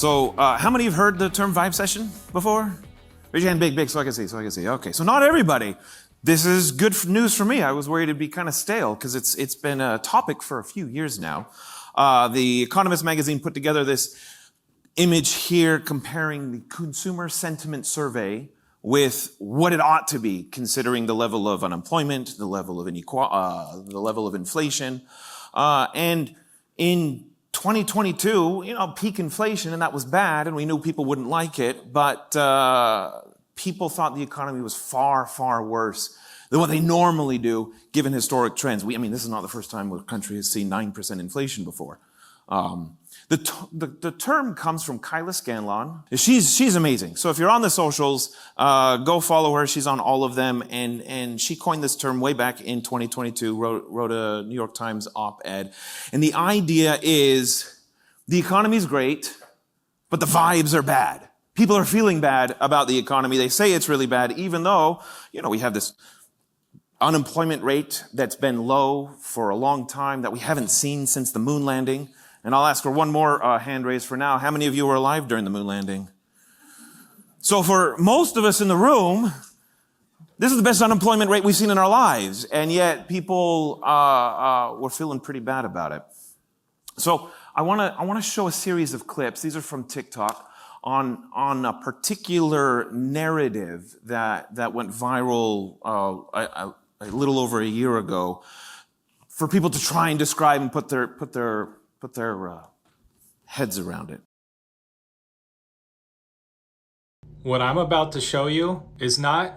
So how many have heard the term vibecession before? Raise your hand big, so I can see. Okay, so not everybody. This is good news for me. I was worried it'd be kind of stale because it's been a topic for a few years now. The Economist magazine put together this image here comparing the consumer sentiment survey with what it ought to be, considering the level of unemployment, the level of the level of inflation, and in 2022, peak inflation, and that was bad, and we knew people wouldn't like it, but people thought the economy was far, far worse than what they normally do, given historic trends. This is not the first time a country has seen 9% inflation before. The term comes from Kyla Scanlon. She's amazing. So if you're on the socials, go follow her. She's on all of them. And she coined this term way back in 2022, wrote a New York Times op-ed. And the idea is the economy's great, but the vibes are bad. People are feeling bad about the economy. They say it's really bad, even though, we have this unemployment rate that's been low for a long time that we haven't seen since the moon landing. And I'll ask for one more hand raise for now. How many of you were alive during the moon landing? So for most of us in the room, this is the best unemployment rate we've seen in our lives. And yet people were feeling pretty bad about it. So I want to show a series of clips. These are from TikTok on a particular narrative that went viral a little over a year ago for people to try and describe and put their heads around it. What I'm about to show you is not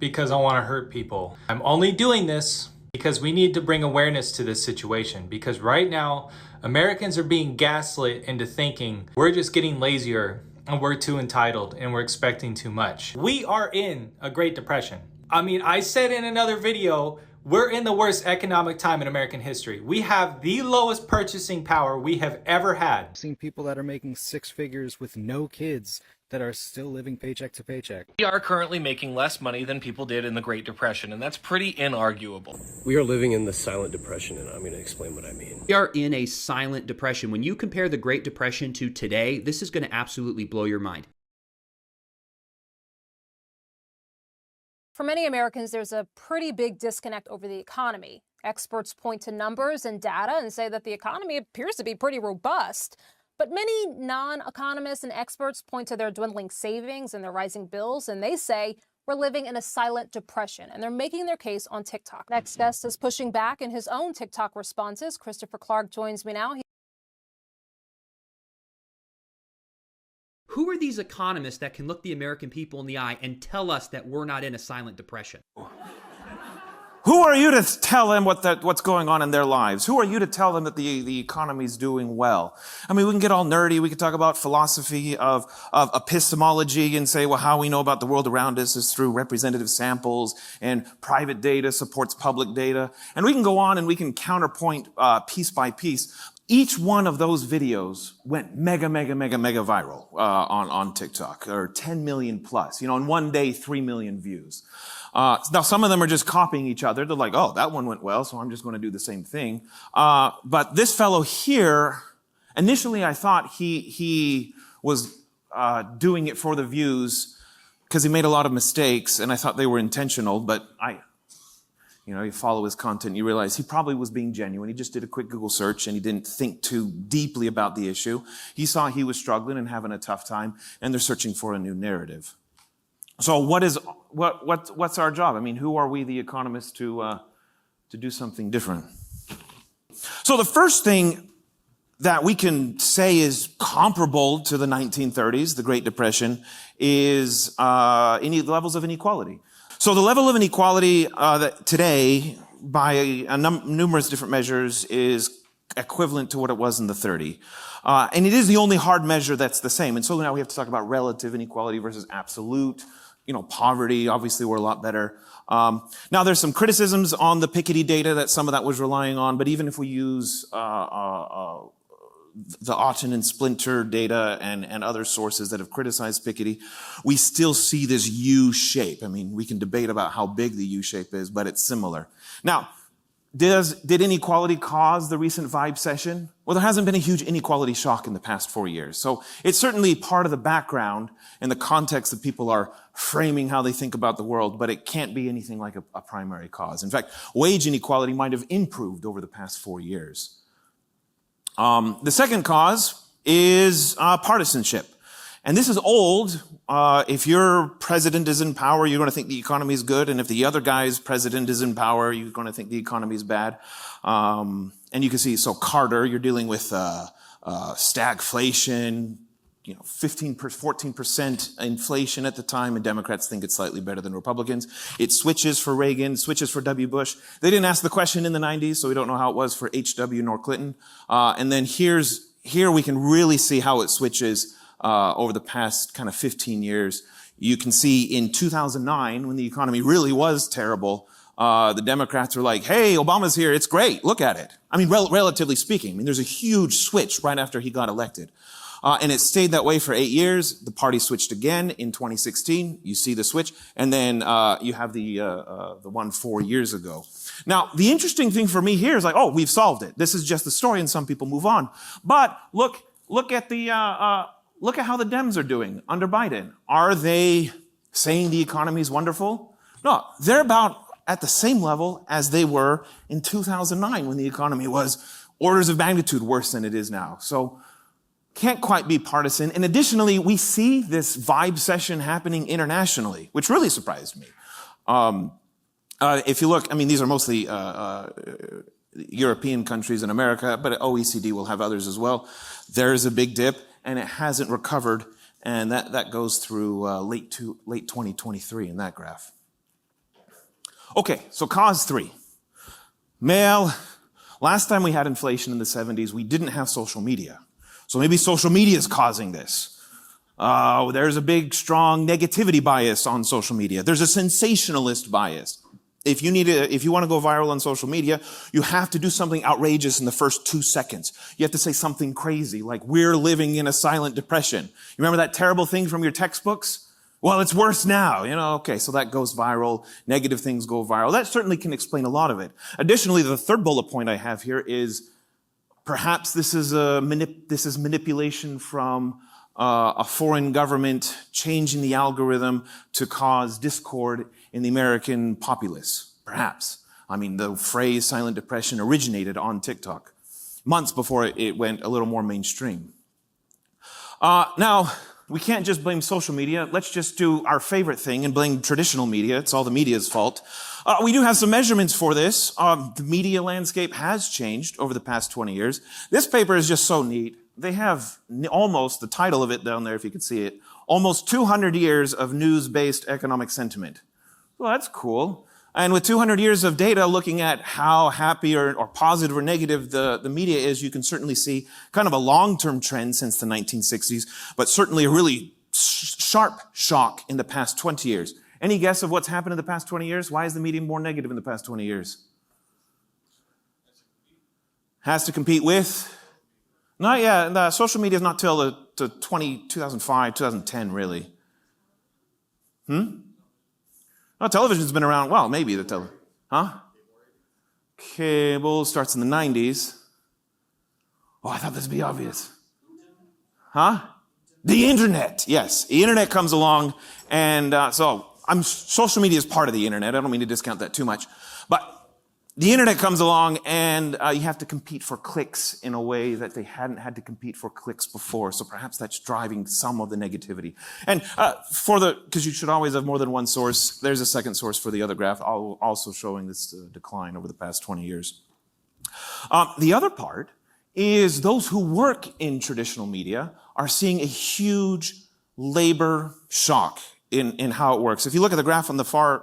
because I want to hurt people. I'm only doing this because we need to bring awareness to this situation, because right now Americans are being gaslit into thinking we're just getting lazier and we're too entitled and we're expecting too much. We are in a Great Depression. I said in another video, we're in the worst economic time in American history. We have the lowest purchasing power we have ever had. I've seen people that are making six figures with no kids that are still living paycheck to paycheck. We are currently making less money than people did in the Great Depression, and that's pretty inarguable. We are living in the silent depression, and I'm going to explain what I mean. We are in a silent depression. When you compare the Great Depression to today, this is going to absolutely blow your mind. For many Americans, there's a pretty big disconnect over the economy. Experts point to numbers and data and say that the economy appears to be pretty robust. But many non-economists and experts point to their dwindling savings and their rising bills, and they say we're living in a silent depression, and they're making their case on TikTok. Next guest is pushing back in his own TikTok responses. Christopher Clarke joins me now. Who are these economists that can look the American people in the eye and tell us that we're not in a silent depression? Who are you to tell them what's going on in their lives? Who are you to tell them that the economy's doing well? We can get all nerdy. We can talk about philosophy of epistemology and say, well, how we know about the world around us is through representative samples, and private data supports public data. And we can go on and we can counterpoint piece by piece. Each one of those videos went mega viral on TikTok, or 10 million plus. In one day, 3 million views. Now, some of them are just copying each other. They're like, oh, that one went well, so I'm just going to do the same thing. But this fellow here, initially I thought he was doing it for the views because he made a lot of mistakes, and I thought they were intentional, but you follow his content, you realize he probably was being genuine. He just did a quick Google search and he didn't think too deeply about the issue. He saw he was struggling and having a tough time, and they're searching for a new narrative. So what's our job? Who are we, the economists, to do something different? So the first thing that we can say is comparable to the 1930s, the Great Depression, is levels of inequality. So the level of inequality that today, by numerous different measures, is equivalent to what it was in the 30s. And it is the only hard measure that's the same. And so now we have to talk about relative inequality versus absolute. Poverty, obviously we're a lot better. Now there's some criticisms on the Piketty data that some of that was relying on, but even if we use the Otten and Splinter data and other sources that have criticized Piketty, we still see this U shape. We can debate about how big the U shape is, but it's similar. Now, did inequality cause the recent vibecession? Well, there hasn't been a huge inequality shock in the past 4 years. So it's certainly part of the background and the context that people are framing how they think about the world, but it can't be anything like a primary cause. In fact, wage inequality might have improved over the past 4 years. The second cause is partisanship. And this is old. If your president is in power, you're going to think the economy is good. And if the other guy's president is in power, you're going to think the economy is bad. And you can see, so Carter, you're dealing with stagflation, 14% inflation at the time, and Democrats think it's slightly better than Republicans. It switches for Reagan, switches for W. Bush. They didn't ask the question in the 90s, so we don't know how it was for H.W. nor Clinton. And then here we can really see how it switches over the past kind of 15 years. You can see in 2009, when the economy really was terrible, the Democrats were like, hey, Obama's here. It's great. Look at it. I mean, relatively speaking. I mean, there's a huge switch right after he got elected. And it stayed that way for 8 years. The party switched again in 2016. You see the switch. And then you have the one 4 years ago. Now, the interesting thing for me here is like, oh, we've solved it. This is just the story, and some people move on. But look at look at how the Dems are doing under Biden. Are they saying the economy is wonderful? No, they're about at the same level as they were in 2009 when the economy was orders of magnitude worse than it is now. So can't quite be partisan. And additionally, we see this vibecession happening internationally, which really surprised me. If you look, I mean, these are mostly European countries in America, but OECD will have others as well. There's a big dip, and it hasn't recovered, and that goes through late 2023 in that graph. Okay, so cause 3. Last time we had inflation in the 70s, we didn't have social media. So maybe social media is causing this. There's a big, strong negativity bias on social media. There's a sensationalist bias. If you want to go viral on social media, you have to do something outrageous in the first 2 seconds. You have to say something crazy, like we're living in a silent depression. You remember that terrible thing from your textbooks? Well, it's worse now, okay, so that goes viral. Negative things go viral. That certainly can explain a lot of it. Additionally, the third bullet point I have here is perhaps this is manipulation from a foreign government changing the algorithm to cause discord in the American populace. Perhaps. I mean, the phrase silent depression originated on TikTok months before it went a little more mainstream. Now, we can't just blame social media. Let's just do our favorite thing and blame traditional media. It's all the media's fault. We do have some measurements for this. The media landscape has changed over the past 20 years. This paper is just so neat. They have almost, the title of it down there, if you could see it, almost 200 years of news-based economic sentiment. Well, that's cool. And with 200 years of data looking at how happy or positive or negative the media is, you can certainly see kind of a long-term trend since the 1960s, but certainly a really sharp shock in the past 20 years. Any guess of what's happened in the past 20 years? Why is the media more negative in the past 20 years? Has to compete with? Not yet. The social media is not till 2005, 2010, really. No, television's been around, well, maybe the Cable starts in the 90s. Oh, I thought this would be obvious. The internet, yes. The internet comes along, and social media is part of the internet. I don't mean to discount that too much. But the internet comes along, and you have to compete for clicks in a way that they hadn't had to compete for clicks before. So perhaps that's driving some of the negativity. And because you should always have more than one source, there's a second source for the other graph, also showing this decline over the past 20 years. The other part is those who work in traditional media are seeing a huge labor shock in how it works. If you look at the graph on the far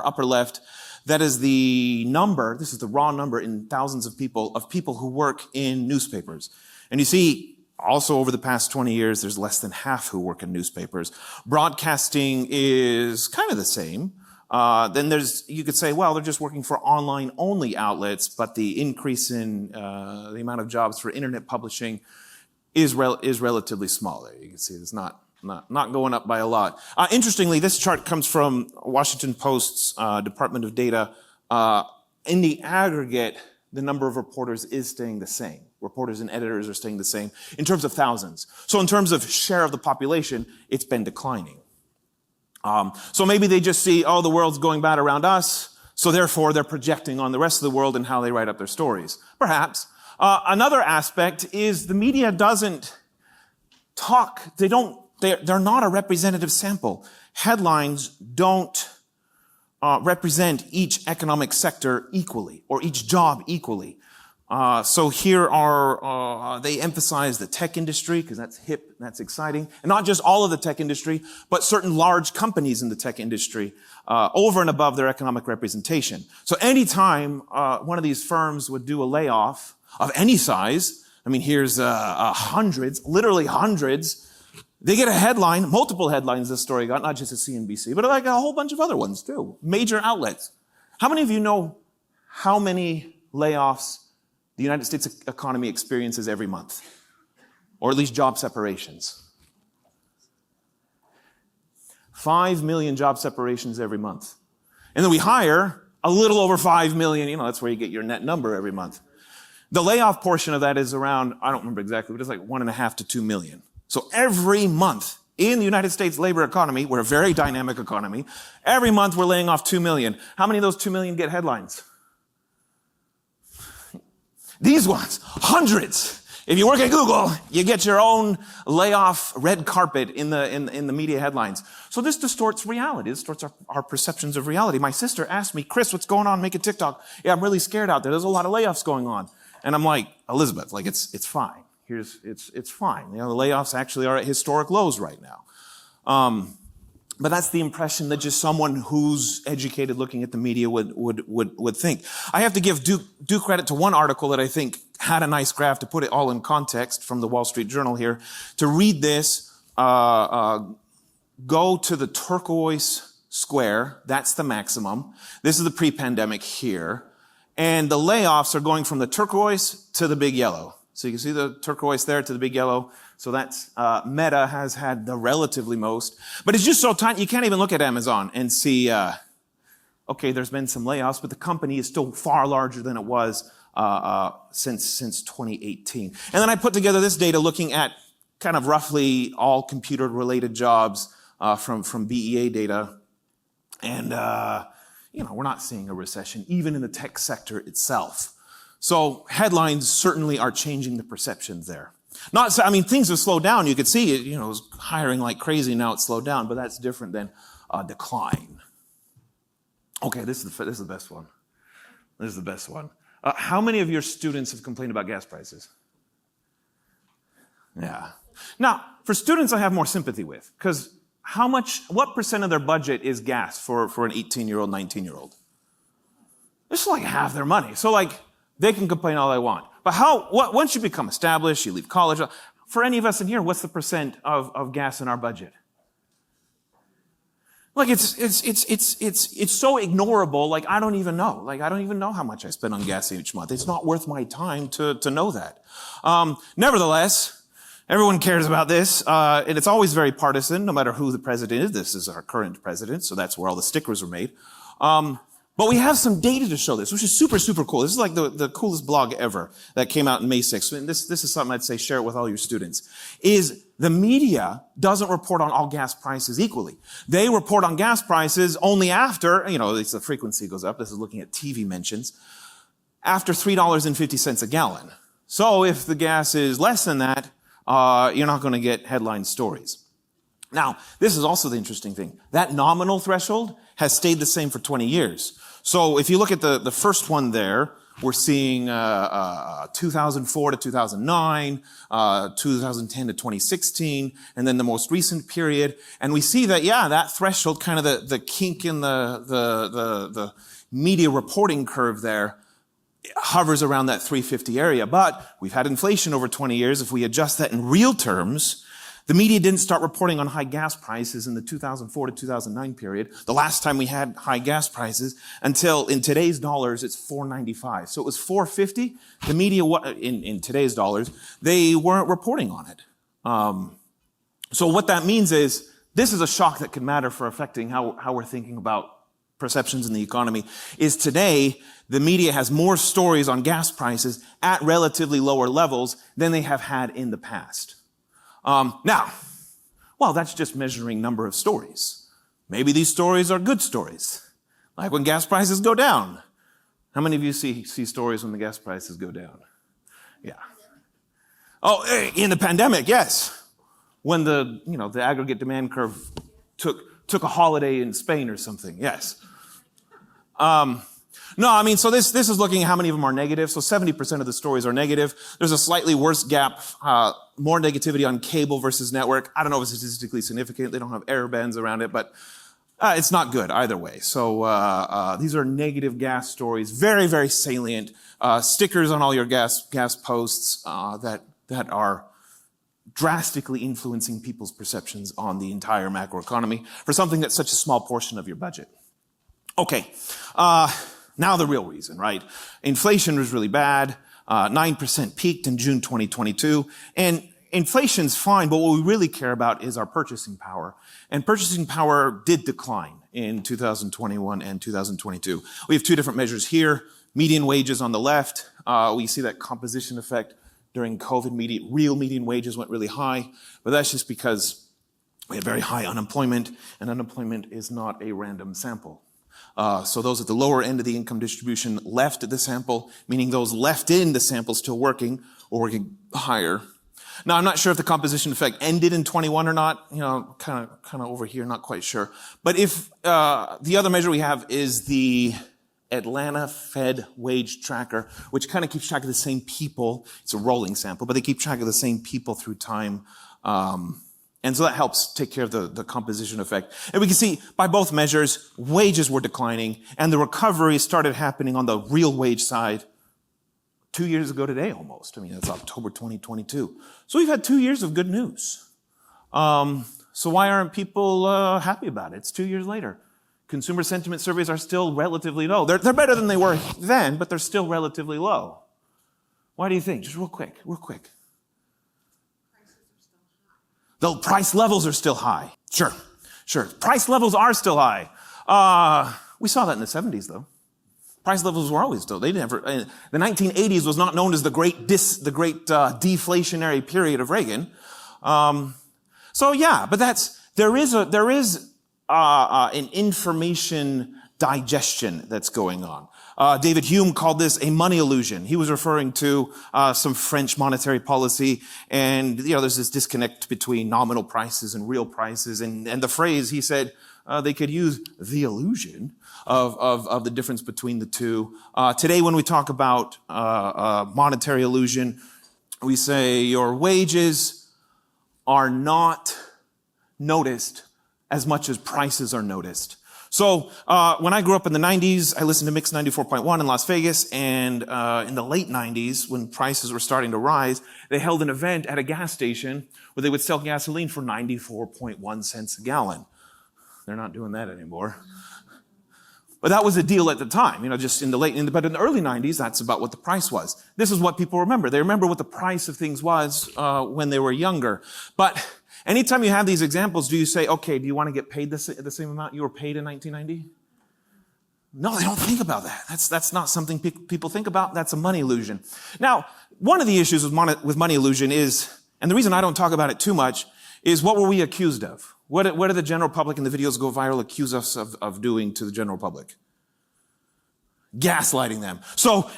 upper left, that is the number, this is the raw number in thousands of people who work in newspapers. And you see, also over the past 20 years, there's less than half who work in newspapers. Broadcasting is kind of the same. Then you could say, well, they're just working for online-only outlets, but the increase in the amount of jobs for internet publishing is relatively small there. You can see it's not going up by a lot. Interestingly, this chart comes from Washington Post's Department of Data. In the aggregate, the number of reporters is staying the same. reporters and editors are staying the same in terms of thousands. So in terms of share of the population, it's been declining. So maybe they just see, oh, the world's going bad around us, so therefore they're projecting on the rest of the world and how they write up their stories. Perhaps. Another aspect is the media doesn't talk, they're not a representative sample. Headlines don't represent each economic sector equally or each job equally. So here they emphasize the tech industry because that's hip, that's exciting. And not just all of the tech industry, but certain large companies in the tech industry over and above their economic representation. So anytime one of these firms would do a layoff of any size, I mean, here's hundreds, literally hundreds, they get a headline, multiple headlines this story got, not just at CNBC, but like a whole bunch of other ones too, major outlets. How many of you know how many layoffs the United States economy experiences every month? Or at least job separations? 5 million job separations every month. And then we hire a little over 5 million, that's where you get your net number every month. The layoff portion of that is around, I don't remember exactly, but it's like 1.5 to 2 million. So every month in the United States labor economy, we're a very dynamic economy, every month we're laying off 2 million. How many of those 2 million get headlines? These ones, hundreds. If you work at Google, you get your own layoff red carpet in the media headlines. So this distorts reality. This distorts our perceptions of reality. My sister asked me, Chris, what's going on? Make a TikTok. Yeah, I'm really scared out there. There's a lot of layoffs going on. And I'm like, Elizabeth, like it's fine. It's fine. The layoffs actually are at historic lows right now. But that's the impression that just someone who's educated looking at the media would think. I have to give due credit to one article that I think had a nice graph to put it all in context from the Wall Street Journal here. To read this, go to the turquoise square. That's the maximum. This is the pre-pandemic here. And the layoffs are going from the turquoise to the big yellow. So you can see the turquoise there to the big yellow. So that's, Meta has had the relatively most. But it's just so tiny, you can't even look at Amazon and see, okay, there's been some layoffs, but the company is still far larger than it was since 2018. And then I put together this data looking at kind of roughly all computer-related jobs from BEA data. And, we're not seeing a recession, even in the tech sector itself. So headlines certainly are changing the perceptions there. Things have slowed down. You could see it, it was hiring like crazy. Now it's slowed down, but that's different than decline. Okay, this is the best one. This is the best one. How many of your students have complained about gas prices? Yeah. Now, for students, I have more sympathy with, because what percent of their budget is gas for an 18-year-old, 19-year-old? It's like half their money. So they can complain all they want. But once you become established, you leave college, for any of us in here, what's the percent of gas in our budget? It's so ignorable, I don't even know. I don't even know how much I spend on gas each month. It's not worth my time to know that. Nevertheless, everyone cares about this, and it's always very partisan, no matter who the president is. This is our current president, so that's where all the stickers are made. But we have some data to show this, which is super, super cool. This is like the coolest blog ever that came out in May 6th. And this is something I'd say share it with all your students. Is the media doesn't report on all gas prices equally. They report on gas prices only after, the frequency goes up. This is looking at TV mentions. After $3.50 a gallon. So if the gas is less than that, you're not going to get headline stories. Now, this is also the interesting thing. That nominal threshold has stayed the same for 20 years. So if you look at the first one there, we're seeing 2004 to 2009, 2010 to 2016, and then the most recent period. And we see that, that threshold, kind of the kink in the media reporting curve there, hovers around that 350 area. But we've had inflation over 20 years. If we adjust that in real terms, the media didn't start reporting on high gas prices in the 2004 to 2009 period, the last time we had high gas prices, until in today's dollars, it's $4.95. So it was $4.50. The media, in today's dollars, they weren't reporting on it. So what that means is, this is a shock that could matter for affecting how we're thinking about perceptions in the economy is today the media has more stories on gas prices at relatively lower levels than they have had in the past. Now, well, that's just measuring number of stories. Maybe these stories are good stories, like when gas prices go down. How many of you see stories when the gas prices go down? Yeah. Oh, in the pandemic, yes. When the aggregate demand curve took a holiday in Spain or something, yes. No, I mean, so this is looking at how many of them are negative. So 70% of the stories are negative. There's a slightly worse gap, more negativity on cable versus network. I don't know if it's statistically significant. They don't have error bands around it, but it's not good either way. So these are negative gas stories, very, very salient. Stickers on all your gas posts that are drastically influencing people's perceptions on the entire macroeconomy for something that's such a small portion of your budget. Okay, now the real reason, right? Inflation was really bad. 9% peaked in June 2022. And inflation's fine, but what we really care about is our purchasing power. And purchasing power did decline in 2021 and 2022. We have two different measures here. Median wages on the left. We see that composition effect during COVID. Real median wages went really high, but that's just because we had very high unemployment, and unemployment is not a random sample. So those at the lower end of the income distribution left the sample, meaning those left in the sample still working or working higher. Now, I'm not sure if the composition effect ended in 21 or not, kind of over here, not quite sure. But if the other measure we have is the Atlanta Fed wage tracker, which kind of keeps track of the same people. It's a rolling sample, but they keep track of the same people through time. And so that helps take care of the composition effect. And we can see by both measures, wages were declining, and the recovery started happening on the real wage side 2 years ago today almost. I mean, that's October 2022. So we've had 2 years of good news. So why aren't people happy about it? It's 2 years later. Consumer sentiment surveys are still relatively low. They're better than they were then, but they're still relatively low. Why do you think? Just real quick. The price levels are still high. Sure. Price levels are still high. We saw that in the 70s, though. Price levels were always still. The 1980s was not known as the great deflationary period of Reagan. So yeah, but there is an information digestion that's going on. David Hume called this a money illusion. He was referring to some French monetary policy, and there's this disconnect between nominal prices and real prices, and the phrase he said they could use the illusion of the difference between the two. Today, when we talk about monetary illusion, we say your wages are not noticed as much as prices are noticed. So when I grew up in the 90s, I listened to Mix 94.1 in Las Vegas, and in the late 90s, when prices were starting to rise, they held an event at a gas station where they would sell gasoline for 94.1 cents a gallon. They're not doing that anymore. But that was a deal at the time, but in the early 90s, that's about what the price was. This is what people remember. They remember what the price of things was when they were younger. But anytime you have these examples, do you say, okay, do you want to get paid the same amount you were paid in 1990? No, they don't think about that. That's not something people think about. That's a money illusion. Now, one of the issues with money illusion is, and the reason I don't talk about it too much, is what were we accused of? What did the general public and the videos go viral accuse us of doing to the general public? Gaslighting them. So,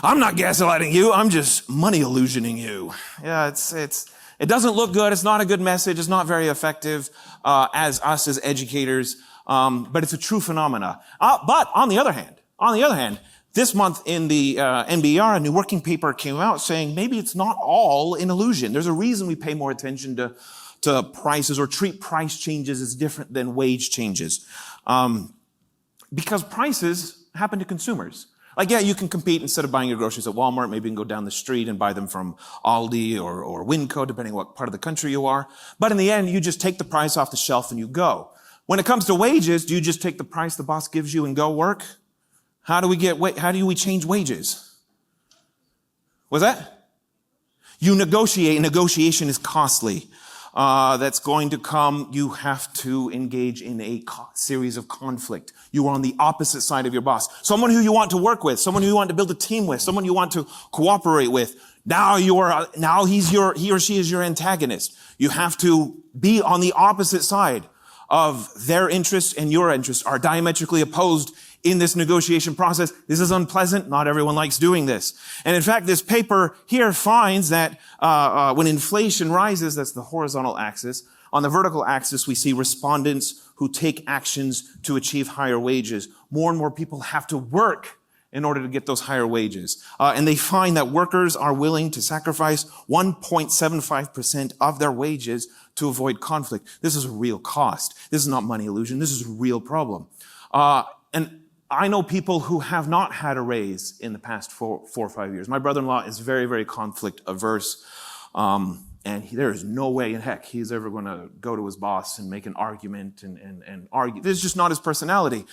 I'm not gaslighting you, I'm just money illusioning you. Yeah, it doesn't look good, it's not a good message, it's not very effective as educators, but it's a true phenomena. But on the other hand, this month in the NBER, a new working paper came out saying maybe it's not all an illusion. There's a reason we pay more attention to prices or treat price changes as different than wage changes. Because prices happen to consumers. Like, yeah, you can compete instead of buying your groceries at Walmart, maybe you can go down the street and buy them from Aldi or Winco, depending on what part of the country you are. But in the end, you just take the price off the shelf and you go. When it comes to wages, do you just take the price the boss gives you and go work? How do we change wages? What's that? You negotiate, and negotiation is costly. that's going to come, you have to engage in a series of conflict. You are on the opposite side of your boss. Someone who you want to work with, someone who you want to build a team with, someone you want to cooperate with. Now he or she is your antagonist. You have to be on the opposite side of their interests and your interests are diametrically opposed in this negotiation process. This is unpleasant. Not everyone likes doing this. And in fact, this paper here finds that when inflation rises, that's the horizontal axis. On the vertical axis, we see respondents who take actions to achieve higher wages. More and more people have to work in order to get those higher wages. And they find that workers are willing to sacrifice 1.75% of their wages to avoid conflict. This is a real cost. This is not money illusion. This is a real problem. And I know people who have not had a raise in the past 4 or 5 years. My brother-in-law is very, very conflict averse. And there is no way in heck he's ever going to go to his boss and make an argument and argue. This is just not his personality.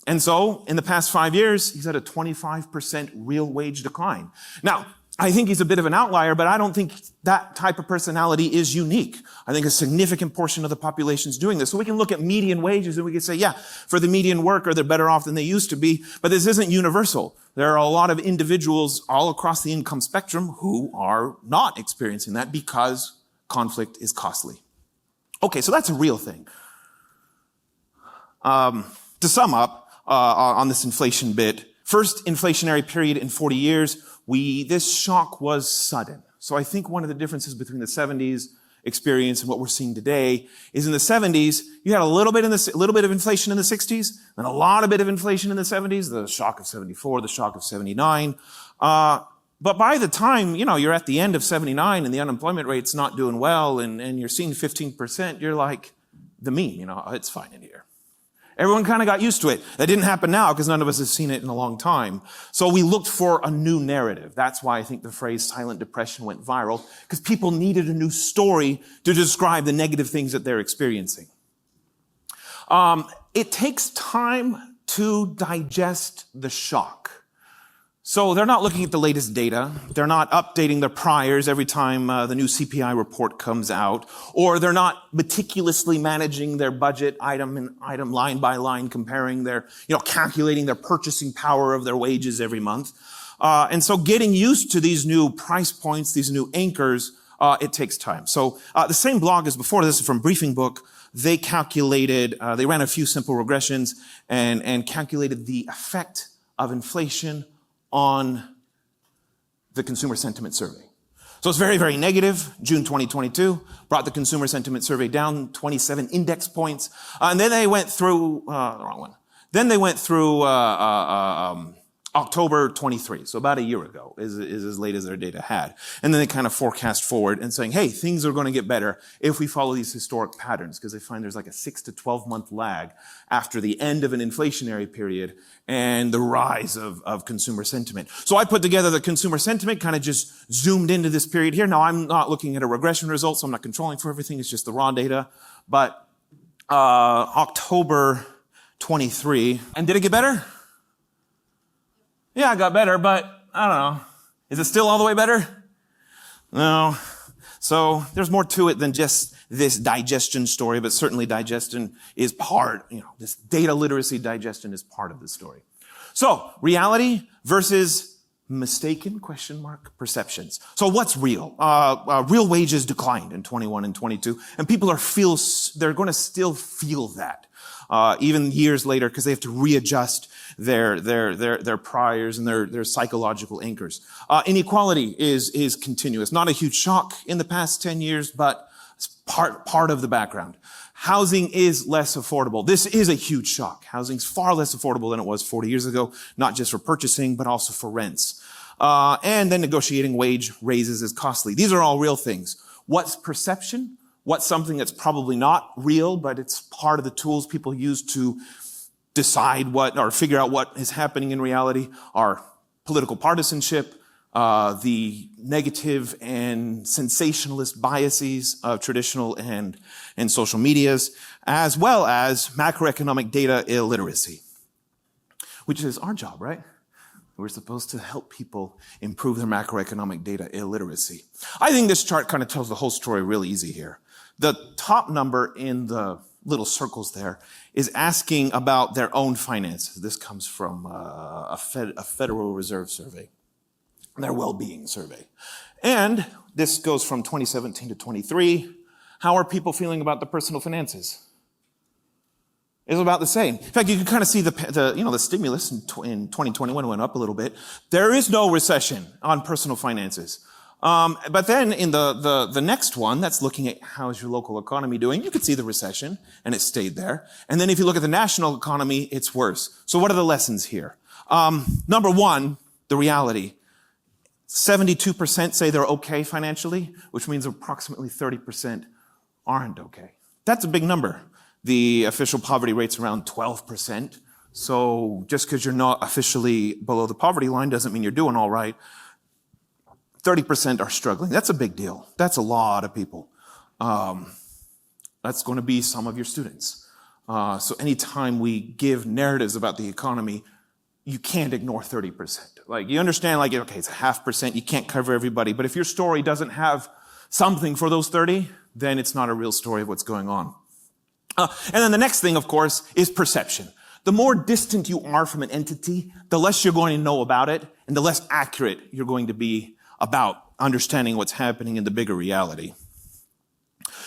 And so in the past 5 years, he's had a 25% real wage decline. Now, I think he's a bit of an outlier, but I don't think that type of personality is unique. I think a significant portion of the population is doing this. So we can look at median wages and we can say, yeah, for the median worker, they're better off than they used to be. But this isn't universal. There are a lot of individuals all across the income spectrum who are not experiencing that because conflict is costly. Okay, so that's a real thing. To sum up, on this inflation bit, first inflationary period in 40 years, this shock was sudden. So I think one of the differences between the 70s experience and what we're seeing today is in the 70s, you had a little bit of inflation in the 60s, and a bit of inflation in the 70s, the shock of 74, the shock of 79. But by the time, you're at the end of 79 and the unemployment rate's not doing well and you're seeing 15%, you're like the meme, it's fine in here. Everyone kind of got used to it. That didn't happen now because none of us have seen it in a long time. So we looked for a new narrative. That's why I think the phrase silent depression went viral, because people needed a new story to describe the negative things that they're experiencing. It takes time to digest the shock. So they're not looking at the latest data. They're not updating their priors every time the new CPI report comes out, or they're not meticulously managing their budget item line by line, comparing calculating their purchasing power of their wages every month. And so getting used to these new price points, these new anchors, it takes time. So the same blog as before, this is from Briefing Book. They calculated, they ran a few simple regressions and calculated the effect of inflation on the consumer sentiment survey. So it's very, very negative. June 2022 brought the consumer sentiment survey down 27 index points. And then they went through, Then they went through October 23. So about a year ago is as late as their data had. And then they kind of forecast forward and saying, hey, things are going to get better if we follow these historic patterns, because they find there's like a 6 to 12 month lag after the end of an inflationary period and the rise of consumer sentiment. So I put together the consumer sentiment, kind of just zoomed into this period here. Now, I'm not looking at a regression result, so I'm not controlling for everything. It's just the raw data. But October 23, and did it get better? Yeah, it got better, but I don't know. Is it still all the way better? No. So there's more to it than just this digestion story, but certainly digestion is part, this data literacy digestion is part of the story. So reality versus mistaken ? Perceptions. So what's real? Real wages declined in 21 and 22, and people they're going to still feel that. Even years later, because they have to readjust their priors and their psychological anchors. Inequality is continuous. Not a huge shock in the past 10 years, but it's part of the background. Housing is less affordable. This is a huge shock. Housing's far less affordable than it was 40 years ago, not just for purchasing, but also for rents. And then negotiating wage raises is costly. These are all real things. What's perception? What's something that's probably not real, but it's part of the tools people use to decide or figure out what is happening in reality are political partisanship, the negative and sensationalist biases of traditional and social medias, as well as macroeconomic data illiteracy, which is our job, right? We're supposed to help people improve their macroeconomic data illiteracy. I think this chart kind of tells the whole story really easy here. The top number in the little circles there is asking about their own finances. This comes from a Federal Reserve survey, their well-being survey. And this goes from 2017 to 23. How are people feeling about their personal finances? It's about the same. In fact, you can kind of see the stimulus in 2021 went up a little bit. There is no recession on personal finances. But then in the next one, that's looking at how is your local economy doing, you could see the recession, and it stayed there. And then if you look at the national economy, it's worse. So what are the lessons here? Number one, the reality. 72% say they're okay financially, which means approximately 30% aren't okay. That's a big number. The official poverty rate's around 12%. So just because you're not officially below the poverty line doesn't mean you're doing all right. 30% are struggling. That's a big deal. That's a lot of people. That's going to be some of your students. So anytime we give narratives about the economy, you can't ignore 30%. Like, you understand, like, okay, it's 0.5%, you can't cover everybody, but if your story doesn't have something for those 30, then it's not a real story of what's going on. And then the next thing, of course, is perception. The more distant you are from an entity, the less you're going to know about it, and the less accurate you're going to be about understanding what's happening in the bigger reality.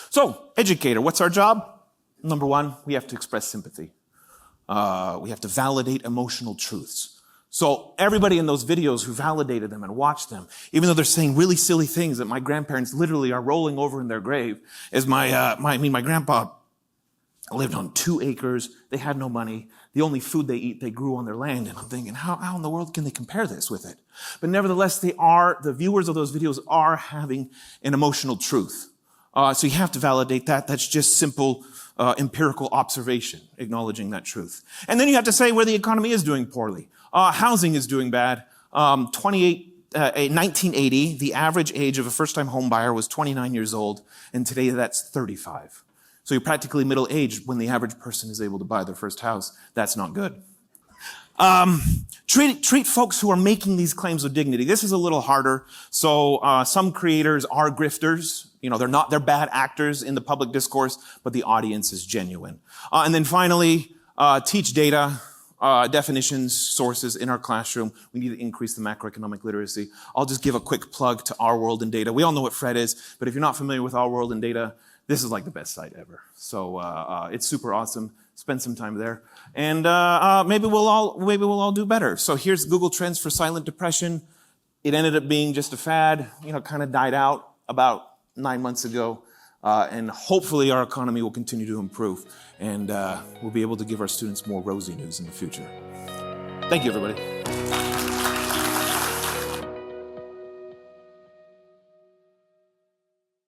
So, educator, what's our job? Number one, we have to express sympathy. We have to validate emotional truths. So everybody in those videos who validated them and watched them, even though they're saying really silly things that my grandparents literally are rolling over in their grave, as my grandpa lived on 2 acres. They had no money. The only food they eat, they grew on their land. And I'm thinking, how in the world can they compare this with it? But nevertheless, the viewers of those videos are having an emotional truth. So you have to validate that. That's just simple empirical observation, acknowledging that truth. And then you have to say where the economy is doing poorly. Housing is doing bad. 1980, the average age of a first-time home buyer was 29 years old, and today that's 35. So you're practically middle-aged when the average person is able to buy their first house. That's not good. Treat folks who are making these claims with dignity. This is a little harder. So some creators are grifters. You know, they're bad actors in the public discourse, but the audience is genuine. And then finally, teach data, definitions, sources in our classroom. We need to increase the macroeconomic literacy. I'll just give a quick plug to Our World in Data. We all know what FRED is, but if you're not familiar with Our World in Data, this is like the best site ever. So it's super awesome. Spend some time there, and maybe we'll all do better. So here's Google Trends for silent depression. It ended up being just a fad. You know, kind of died out about 9 months ago, and hopefully our economy will continue to improve, and we'll be able to give our students more rosy news in the future. Thank you, everybody.